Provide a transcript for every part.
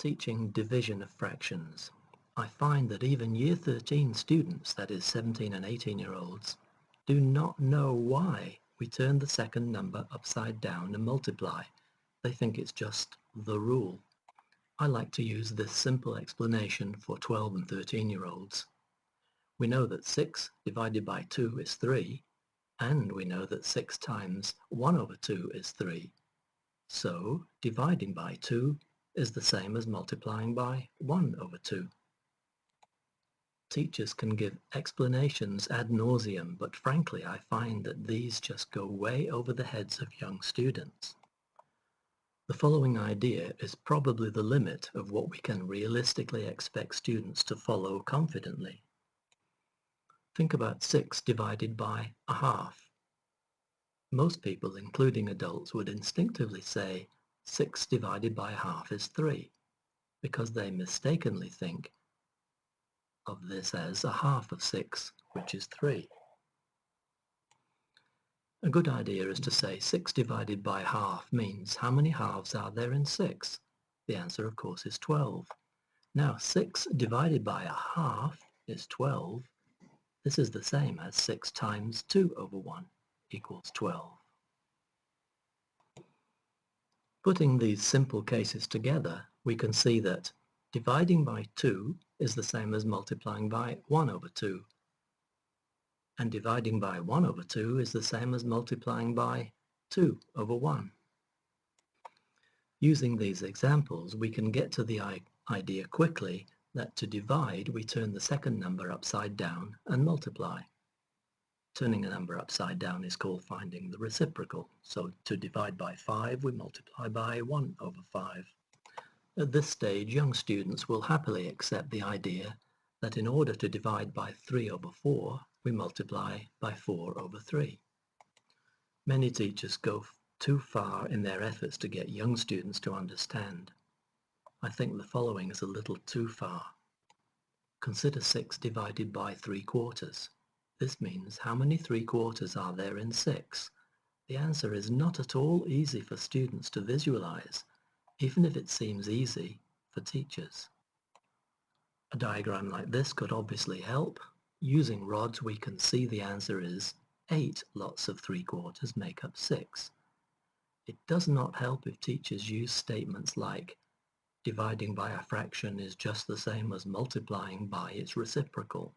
Teaching division of fractions. I find that even Year 13 students, that is 17 and 18-year-olds, do not know why we turn the second number upside down and multiply. They think it's just the rule. I like to use this simple explanation for 12 and 13-year-olds. We know that 6 divided by 2 is 3, and we know that 6 times 1 over 2 is 3. So dividing by 2 is the same as multiplying by 1 over 2. Teachers can give explanations ad nauseum, but frankly I find that these just go way over the heads of young students. The following idea is probably the limit of what we can realistically expect students to follow confidently. Think about 6 divided by a half. Most people, including adults, would instinctively say 6 divided by a half is 3, because they mistakenly think of this as a half of 6, which is 3. A good idea is to say 6 divided by half means how many halves are there in 6? The answer, of course, is 12. Now, 6 divided by a half is 12. This is the same as 6 times 2 over 1 equals 12. Putting these simple cases together, we can see that dividing by 2 is the same as multiplying by 1 over 2. And dividing by 1 over 2 is the same as multiplying by 2 over 1. Using these examples, we can get to the idea quickly that to divide, we turn the second number upside down and multiply. Turning a number upside down is called finding the reciprocal. So to divide by 5, we multiply by 1 over 5. At this stage, young students will happily accept the idea that in order to divide by 3 over 4, we multiply by 4 over 3. Many teachers go too far in their efforts to get young students to understand. I think the following is a little too far. Consider 6 divided by 3/4. This means how many 3/4 are there in 6? The answer is not at all easy for students to visualize, even if it seems easy for teachers. A diagram like this could obviously help. Using rods, we can see the answer is 8 lots of 3/4 make up 6. It does not help if teachers use statements like dividing by a fraction is just the same as multiplying by its reciprocal.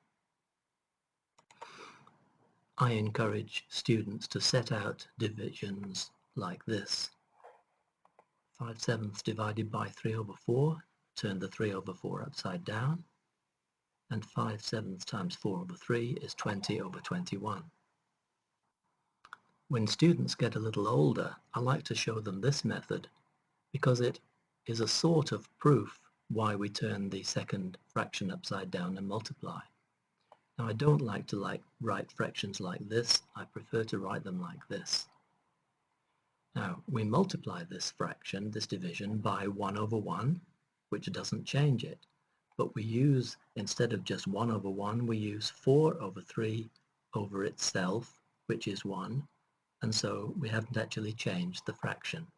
I encourage students to set out divisions like this. 5/7 divided by 3 over 4, turn the 3 over 4 upside down, and 5/7 times 4 over 3 is 20 over 21. When students get a little older, I like to show them this method because it is a sort of proof why we turn the second fraction upside down and multiply. Now, I don't like to write fractions like this. I prefer to write them like this. Now, we multiply this fraction, this division, by 1 over 1, which doesn't change it. But we use, instead of just 1 over 1, we use 4 over 3 over itself, which is 1. And so we haven't actually changed the fraction.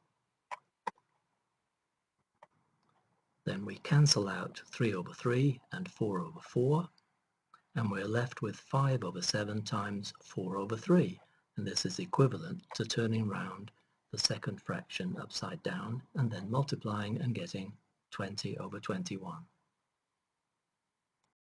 Then we cancel out 3 over 3 and 4 over 4. And we're left with 5 over 7 times 4 over 3, and this is equivalent to turning round the second fraction upside down and then multiplying and getting 20 over 21.